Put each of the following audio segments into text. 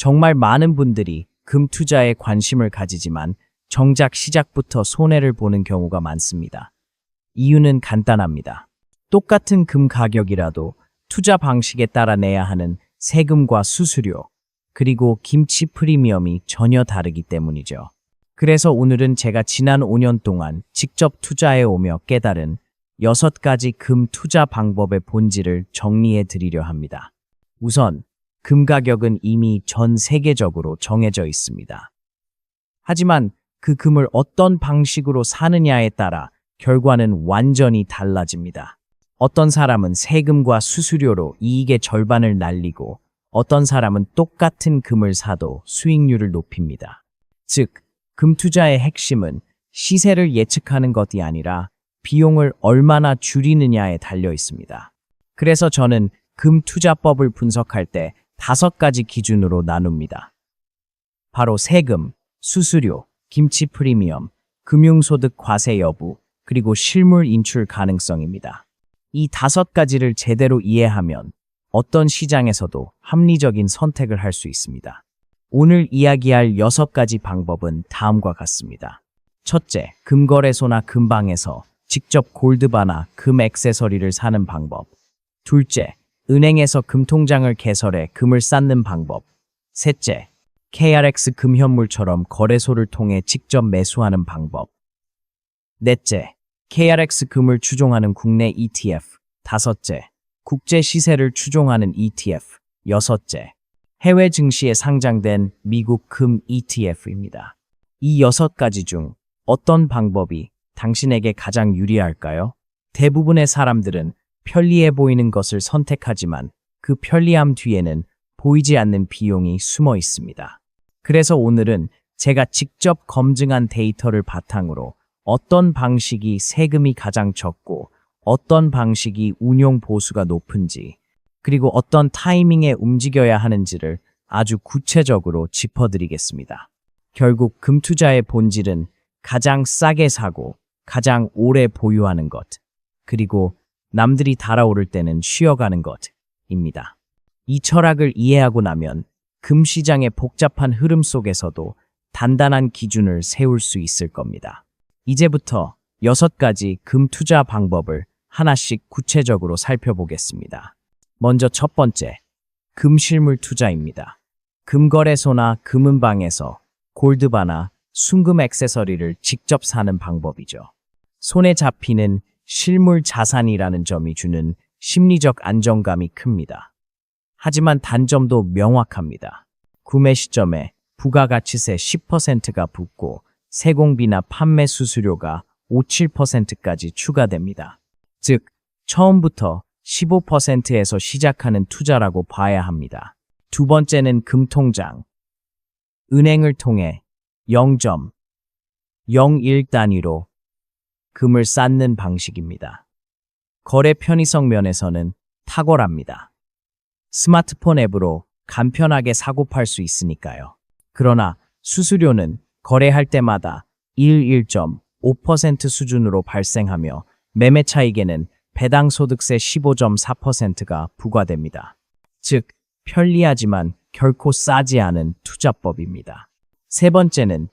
정말 많은 분들이 금 투자에 관심을 가지지만 정작 시작부터 손해를 보는 경우가 많습니다. 이유는 간단합니다. 똑같은 금 가격이라도 투자 방식에 따라 내야 하는 세금과 수수료, 그리고 김치 프리미엄이 전혀 다르기 때문이죠. 그래서 오늘은 제가 지난 5년 동안 직접 투자해 오며 깨달은 6가지 금 투자 방법의 본질을 정리해 드리려 합니다. 우선, 금 가격은 이미 전 세계적으로 정해져 있습니다. 하지만 그 금을 어떤 방식으로 사느냐에 따라 결과는 완전히 달라집니다. 어떤 사람은 세금과 수수료로 이익의 절반을 날리고 어떤 사람은 똑같은 금을 사도 수익률을 높입니다. 즉, 금 투자의 핵심은 시세를 예측하는 것이 아니라 비용을 얼마나 줄이느냐에 달려 있습니다. 그래서 저는 금 투자법을 분석할 때 5가지 기준으로 나눕니다. 바로 세금, 수수료, 김치 프리미엄, 금융소득 과세 여부, 그리고 실물 인출 가능성입니다. 이 5가지를 제대로 이해하면 어떤 시장에서도 합리적인 선택을 할 수 있습니다. 오늘 이야기할 6가지 방법은 다음과 같습니다. 첫째, 금거래소나 금방에서 직접 골드바나 금 액세서리를 사는 방법. 둘째, 은행에서 금통장을 개설해 금을 쌓는 방법. 셋째, KRX 금현물처럼 거래소를 통해 직접 매수하는 방법. 넷째, KRX 금을 추종하는 국내 ETF. 다섯째, 국제 시세를 추종하는 ETF. 여섯째, 해외 증시에 상장된 미국 금 ETF입니다. 이 6가지 중 어떤 방법이 당신에게 가장 유리할까요? 대부분의 사람들은 편리해 보이는 것을 선택하지만 그 편리함 뒤에는 보이지 않는 비용이 숨어 있습니다. 그래서 오늘은 제가 직접 검증한 데이터를 바탕으로 어떤 방식이 세금이 가장 적고 어떤 방식이 운용 보수가 높은지, 그리고 어떤 타이밍에 움직여야 하는지를 아주 구체적으로 짚어드리겠습니다. 결국 금 투자의 본질은 가장 싸게 사고 가장 오래 보유하는 것, 그리고 남들이 달아오를 때는 쉬어가는 것입니다. 이 철학을 이해하고 나면 금 시장의 복잡한 흐름 속에서도 단단한 기준을 세울 수 있을 겁니다. 이제부터 6가지 금 투자 방법을 하나씩 구체적으로 살펴보겠습니다. 먼저 첫 번째, 금 실물 투자입니다. 금거래소나 금은방에서 골드바나 순금 액세서리를 직접 사는 방법이죠. 손에 잡히는 실물 자산이라는 점이 주는 심리적 안정감이 큽니다. 하지만 단점도 명확합니다. 구매 시점에 부가가치세 10%가 붙고 세공비나 판매 수수료가 5, 7%까지 추가됩니다. 즉, 처음부터 15%에서 시작하는 투자라고 봐야 합니다. 두 번째는 금통장. 은행을 통해 0.01 단위로 금을 쌓는 방식입니다. 거래 편의성 면에서는 탁월합니다. 스마트폰 앱으로 간편하게 사고 팔 수 있으니까요. 그러나 수수료는 거래할 때마다 1.5% 수준으로 발생하며 매매 차익에는 배당 소득세 15.4%가 부과됩니다. 즉, 편리하지만 결코 싸지 않은 투자법입니다. 세 번째는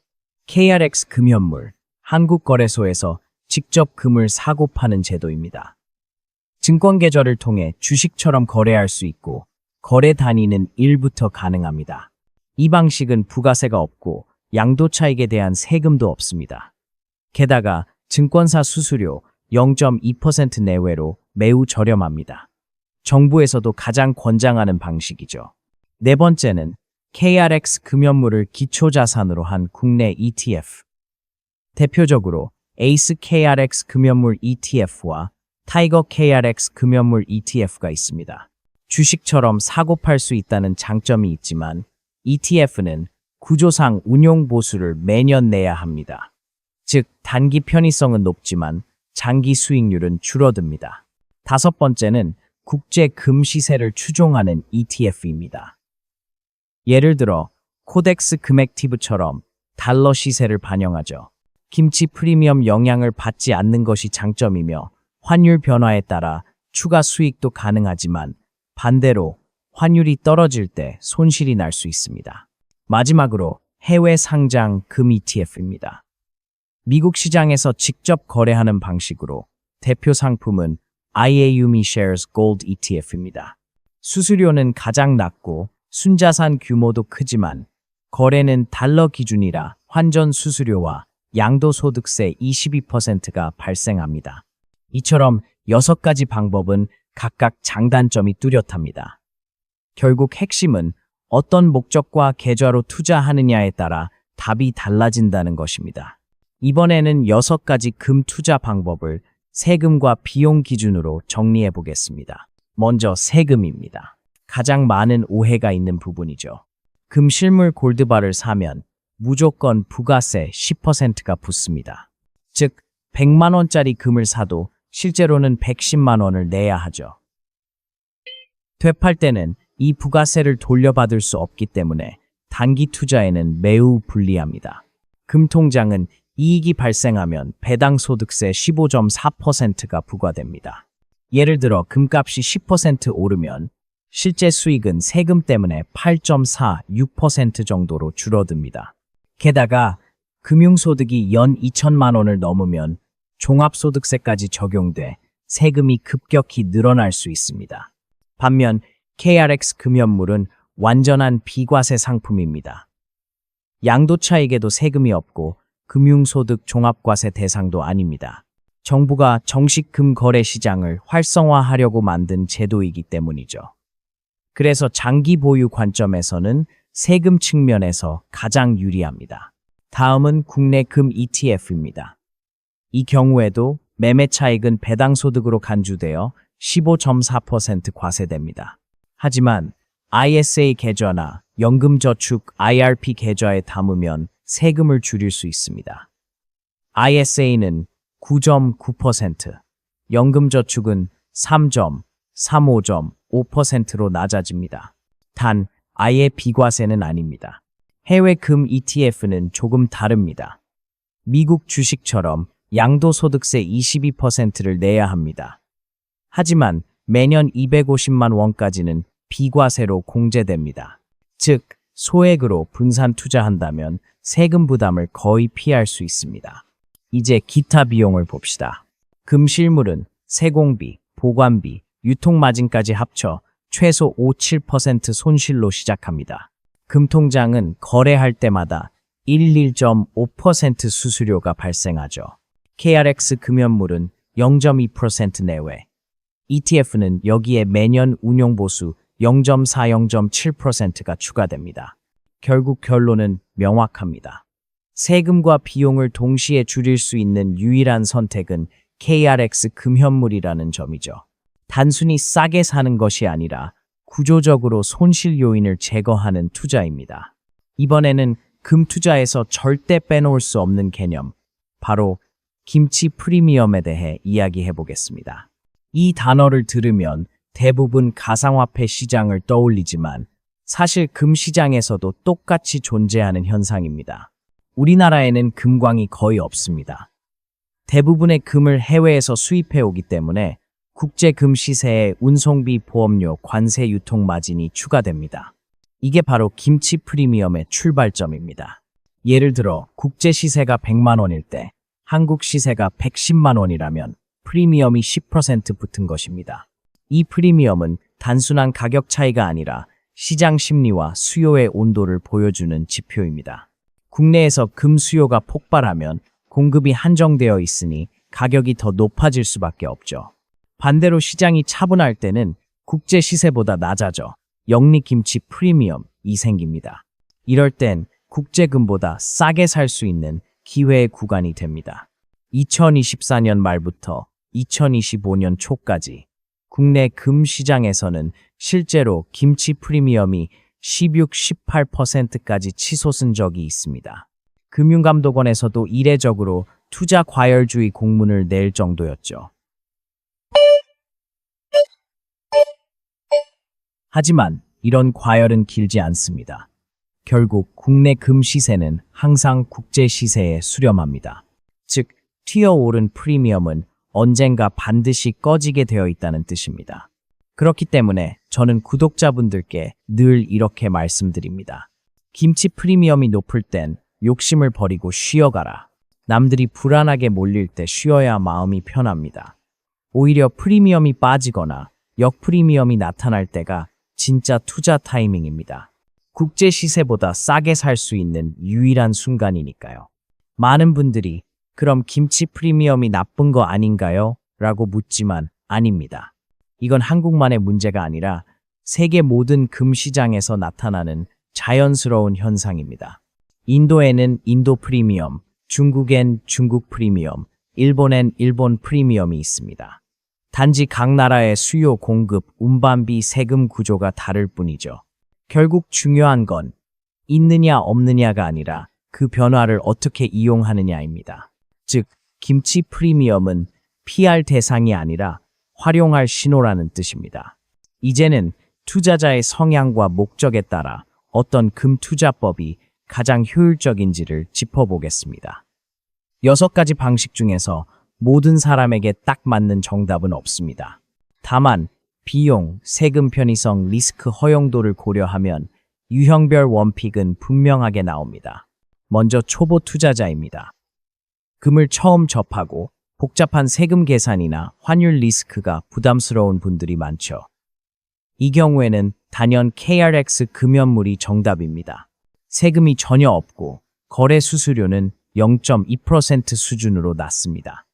KRX 금현물, 한국거래소에서 직접 금을 사고 파는 제도입니다. 증권계좌를 통해 주식처럼 거래할 수 있고 거래 단위는 1부터 가능합니다. 이 방식은 부가세가 없고 양도 차익에 대한 세금도 없습니다. 게다가 증권사 수수료 0.2% 내외로 매우 저렴합니다. 정부에서도 가장 권장하는 방식이죠. 네 번째는 KRX 금현물을 기초자산으로 한 국내 ETF. 대표적으로 에이스 KRX 금현물 ETF와 타이거 KRX 금현물 ETF가 있습니다. 주식처럼 사고 팔 수 있다는 장점이 있지만 ETF는 구조상 운용 보수를 매년 내야 합니다. 즉, 단기 편의성은 높지만 장기 수익률은 줄어듭니다. 다섯 번째는 국제 금 시세를 추종하는 ETF입니다. 예를 들어 코덱스 금액티브처럼 달러 시세를 반영하죠. 김치 프리미엄 영향을 받지 않는 것이 장점이며 환율 변화에 따라 추가 수익도 가능하지만 반대로 환율이 떨어질 때 손실이 날 수 있습니다. 마지막으로 해외 상장 금 ETF입니다. 미국 시장에서 직접 거래하는 방식으로 대표 상품은 IAUME Shares Gold ETF입니다. 수수료는 가장 낮고 순자산 규모도 크지만 거래는 달러 기준이라 환전 수수료와 양도소득세 22%가 발생합니다. 이처럼 6가지 방법은 각각 장단점이 뚜렷합니다. 결국 핵심은 어떤 목적과 계좌로 투자하느냐에 따라 답이 달라진다는 것입니다. 이번에는 6가지 금 투자 방법을 세금과 비용 기준으로 정리해 보겠습니다. 먼저 세금입니다. 가장 많은 오해가 있는 부분이죠. 금 실물 골드바를 사면 무조건 부가세 10%가 붙습니다. 즉, 100만 원짜리 금을 사도 실제로는 110만 원을 내야 하죠. 되팔 때는 이 부가세를 돌려받을 수 없기 때문에 단기 투자에는 매우 불리합니다. 금통장은 이익이 발생하면 배당 소득세 15.4%가 부과됩니다. 예를 들어 금값이 10% 오르면 실제 수익은 세금 때문에 8.46% 정도로 줄어듭니다. 게다가 금융소득이 연 2천만 원을 넘으면 종합소득세까지 적용돼 세금이 급격히 늘어날 수 있습니다. 반면 KRX 금연물은 완전한 비과세 상품입니다. 양도차익에도 세금이 없고 금융소득 종합과세 대상도 아닙니다. 정부가 정식 금 거래 시장을 활성화하려고 만든 제도이기 때문이죠. 그래서 장기 보유 관점에서는 세금 측면에서 가장 유리합니다. 다음은 국내 금 ETF입니다. 이 경우에도 매매 차익은 배당 소득으로 간주되어 15.4% 과세됩니다. 하지만 ISA 계좌나 연금저축 IRP 계좌에 담으면 세금을 줄일 수 있습니다. ISA는 9.9%, 연금저축은 3.35.5%로 낮아집니다. 단, 아예 비과세는 아닙니다. 해외 금 ETF는 조금 다릅니다. 미국 주식처럼 양도소득세 22%를 내야 합니다. 하지만 매년 250만 원까지는 비과세로 공제됩니다. 즉, 소액으로 분산 투자한다면 세금 부담을 거의 피할 수 있습니다. 이제 기타 비용을 봅시다. 금 실물은 세공비, 보관비, 유통마진까지 합쳐 최소 5-7% 손실로 시작합니다. 금통장은 거래할 때마다 11.5% 수수료가 발생하죠. KRX 금연물은 0.2% 내외. ETF는 여기에 매년 운용보수 0.4-0.7%가 추가됩니다. 결국 결론은 명확합니다. 세금과 비용을 동시에 줄일 수 있는 유일한 선택은 KRX 금현물이라는 점이죠. 단순히 싸게 사는 것이 아니라 구조적으로 손실 요인을 제거하는 투자입니다. 이번에는 금 투자에서 절대 빼놓을 수 없는 개념, 바로 김치 프리미엄에 대해 이야기해 보겠습니다. 이 단어를 들으면 대부분 가상화폐 시장을 떠올리지만 사실 금 시장에서도 똑같이 존재하는 현상입니다. 우리나라에는 금광이 거의 없습니다. 대부분의 금을 해외에서 수입해 오기 때문에 국제 금 시세에 운송비, 보험료, 관세, 유통 마진이 추가됩니다. 이게 바로 김치 프리미엄의 출발점입니다. 예를 들어 국제 시세가 100만 원일 때 한국 시세가 110만 원이라면 프리미엄이 10% 붙은 것입니다. 이 프리미엄은 단순한 가격 차이가 아니라 시장 심리와 수요의 온도를 보여주는 지표입니다. 국내에서 금 수요가 폭발하면 공급이 한정되어 있으니 가격이 더 높아질 수밖에 없죠. 반대로 시장이 차분할 때는 국제 시세보다 낮아져 영리김치 프리미엄이 생깁니다. 이럴 땐 국제금보다 싸게 살 수 있는 기회의 구간이 됩니다. 2024년 말부터 2025년 초까지 국내 금 시장에서는 실제로 김치 프리미엄이 16-18%까지 치솟은 적이 있습니다. 금융감독원에서도 이례적으로 투자 과열주의 공문을 낼 정도였죠. 하지만 이런 과열은 길지 않습니다. 결국 국내 금 시세는 항상 국제 시세에 수렴합니다. 즉, 튀어오른 프리미엄은 언젠가 반드시 꺼지게 되어 있다는 뜻입니다. 그렇기 때문에 저는 구독자분들께 늘 이렇게 말씀드립니다. 김치 프리미엄이 높을 땐 욕심을 버리고 쉬어가라. 남들이 불안하게 몰릴 때 쉬어야 마음이 편합니다. 오히려 프리미엄이 빠지거나 역프리미엄이 나타날 때가 진짜 투자 타이밍입니다. 국제 시세보다 싸게 살 수 있는 유일한 순간이니까요. 많은 분들이 그럼 김치 프리미엄이 나쁜 거 아닌가요? 라고 묻지만 아닙니다. 이건 한국만의 문제가 아니라 세계 모든 금시장에서 나타나는 자연스러운 현상입니다. 인도에는 인도 프리미엄, 중국엔 중국 프리미엄, 일본엔 일본 프리미엄이 있습니다. 단지 각 나라의 수요, 공급, 운반비, 세금 구조가 다를 뿐이죠. 결국 중요한 건 있느냐 없느냐가 아니라 그 변화를 어떻게 이용하느냐입니다. 즉, 김치 프리미엄은 피할 대상이 아니라 활용할 신호라는 뜻입니다. 이제는 투자자의 성향과 목적에 따라 어떤 금투자법이 가장 효율적인지를 짚어보겠습니다. 6가지 방식 중에서 모든 사람에게 딱 맞는 정답은 없습니다. 다만 비용, 세금 편의성, 리스크 허용도를 고려하면 유형별 원픽은 분명하게 나옵니다. 먼저 초보 투자자입니다. 금을 처음 접하고 복잡한 세금 계산이나 환율 리스크가 부담스러운 분들이 많죠. 이 경우에는 단연 KRX 금연물이 정답입니다. 세금이 전혀 없고 거래 수수료는 0.2% 수준으로 낮습니다.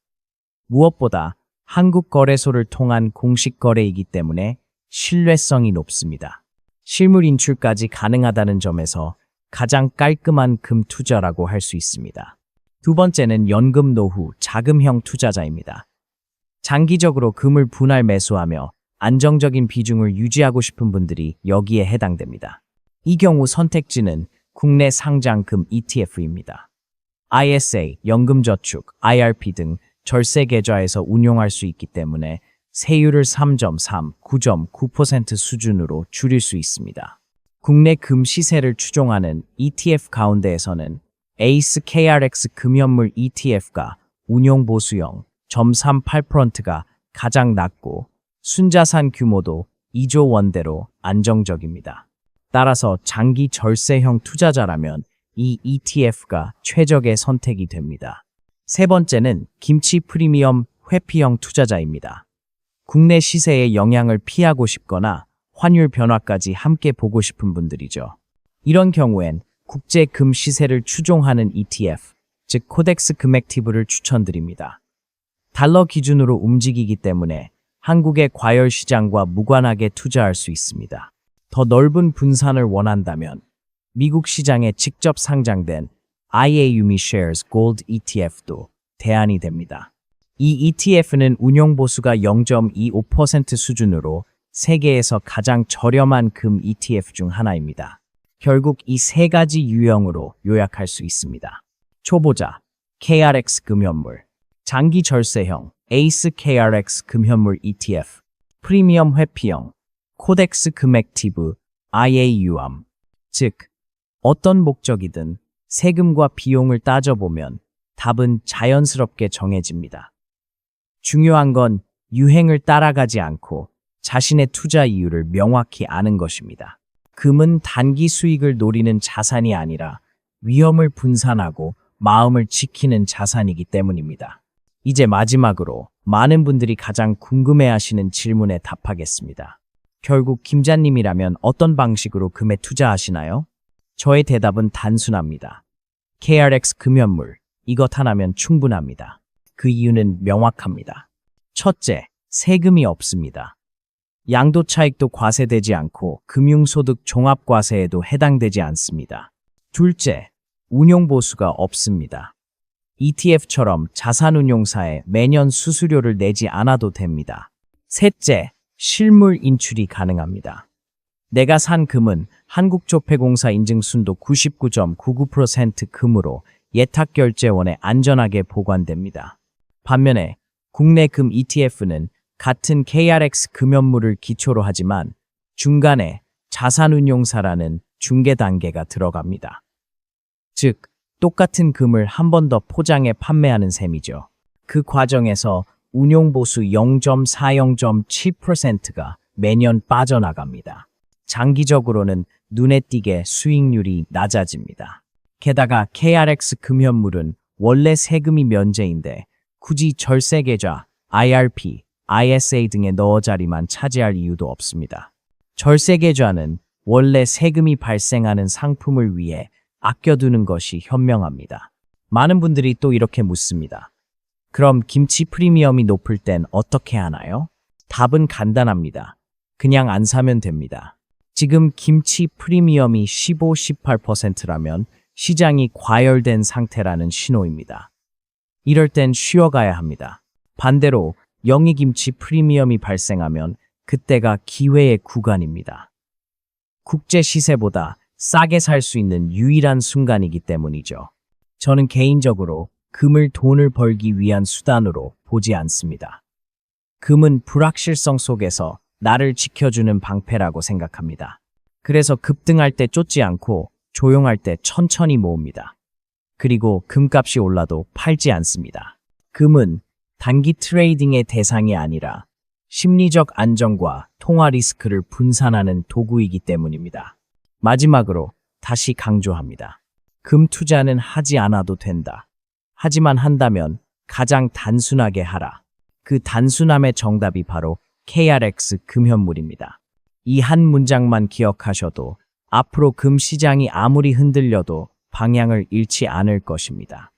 무엇보다 한국 거래소를 통한 공식 거래이기 때문에 신뢰성이 높습니다. 실물 인출까지 가능하다는 점에서 가장 깔끔한 금 투자라고 할 수 있습니다. 두 번째는 연금 노후 자금형 투자자입니다. 장기적으로 금을 분할 매수하며 안정적인 비중을 유지하고 싶은 분들이 여기에 해당됩니다. 이 경우 선택지는 국내 상장 금 ETF입니다. ISA, 연금저축, IRP 등 절세 계좌에서 운용할 수 있기 때문에 세율을 3.3, 9.9% 수준으로 줄일 수 있습니다. 국내 금 시세를 추종하는 ETF 가운데에서는 에이스 KRX 금연물 ETF가 운용 보수형 0.38%가 가장 낮고 순자산 규모도 2조 원대로 안정적입니다. 따라서 장기 절세형 투자자라면 이 ETF가 최적의 선택이 됩니다. 세 번째는 김치 프리미엄 회피형 투자자입니다. 국내 시세의 영향을 피하고 싶거나 환율 변화까지 함께 보고 싶은 분들이죠. 이런 경우엔 국제 금 시세를 추종하는 ETF, 즉 코덱스 금액티브를 추천드립니다. 달러 기준으로 움직이기 때문에 한국의 과열 시장과 무관하게 투자할 수 있습니다. 더 넓은 분산을 원한다면 미국 시장에 직접 상장된 IAUMI Shares Gold ETF도 대안이 됩니다. 이 ETF는 운용 보수가 0.25% 수준으로 세계에서 가장 저렴한 금 ETF 중 하나입니다. 결국 이 세 가지 유형으로 요약할 수 있습니다. 초보자, KRX 금연물, 장기 절세형, 에이스 KRX 금연물 ETF, 프리미엄 회피형, 코덱스 금액티브, IAUM. 즉, 어떤 목적이든 세금과 비용을 따져보면 답은 자연스럽게 정해집니다. 중요한 건 유행을 따라가지 않고 자신의 투자 이유를 명확히 아는 것입니다. 금은 단기 수익을 노리는 자산이 아니라 위험을 분산하고 마음을 지키는 자산이기 때문입니다. 이제 마지막으로 많은 분들이 가장 궁금해하시는 질문에 답하겠습니다. 결국 김자님이라면 어떤 방식으로 금에 투자하시나요? 저의 대답은 단순합니다. KRX 금연물, 이것 하나면 충분합니다. 그 이유는 명확합니다. 첫째, 세금이 없습니다. 양도 차익도 과세되지 않고 금융소득 종합과세에도 해당되지 않습니다. 둘째, 운용보수가 없습니다. ETF처럼 자산운용사에 매년 수수료를 내지 않아도 됩니다. 셋째, 실물 인출이 가능합니다. 내가 산 금은 한국조폐공사 인증순도 99.99% 금으로 예탁결제원에 안전하게 보관됩니다. 반면에 국내 금 ETF는 같은 KRX 금연물을 기초로 하지만 중간에 자산운용사라는 중개 단계가 들어갑니다. 즉, 똑같은 금을 한 번 더 포장해 판매하는 셈이죠. 그 과정에서 운용보수 0.40.7%가 매년 빠져나갑니다. 장기적으로는 눈에 띄게 수익률이 낮아집니다. 게다가 KRX 금현물은 원래 세금이 면제인데 굳이 절세계좌, IRP, ISA 등의 너어 자리만 차지할 이유도 없습니다. 절세계좌는 원래 세금이 발생하는 상품을 위해 아껴두는 것이 현명합니다. 많은 분들이 또 이렇게 묻습니다. 그럼 김치 프리미엄이 높을 땐 어떻게 하나요? 답은 간단합니다. 그냥 안 사면 됩니다. 지금 김치 프리미엄이 15, 18%라면 시장이 과열된 상태라는 신호입니다. 이럴 땐 쉬어가야 합니다. 반대로 영희김치 프리미엄이 발생하면 그때가 기회의 구간입니다. 국제 시세보다 싸게 살 수 있는 유일한 순간이기 때문이죠. 저는 개인적으로 금을 돈을 벌기 위한 수단으로 보지 않습니다. 금은 불확실성 속에서 나를 지켜주는 방패라고 생각합니다. 그래서 급등할 때 쫓지 않고 조용할 때 천천히 모읍니다. 그리고 금값이 올라도 팔지 않습니다. 금은 단기 트레이딩의 대상이 아니라 심리적 안정과 통화 리스크를 분산하는 도구이기 때문입니다. 마지막으로 다시 강조합니다. 금 투자는 하지 않아도 된다. 하지만 한다면 가장 단순하게 하라. 그 단순함의 정답이 바로 KRX 금현물입니다. 이 한 문장만 기억하셔도 앞으로 금 시장이 아무리 흔들려도 방향을 잃지 않을 것입니다.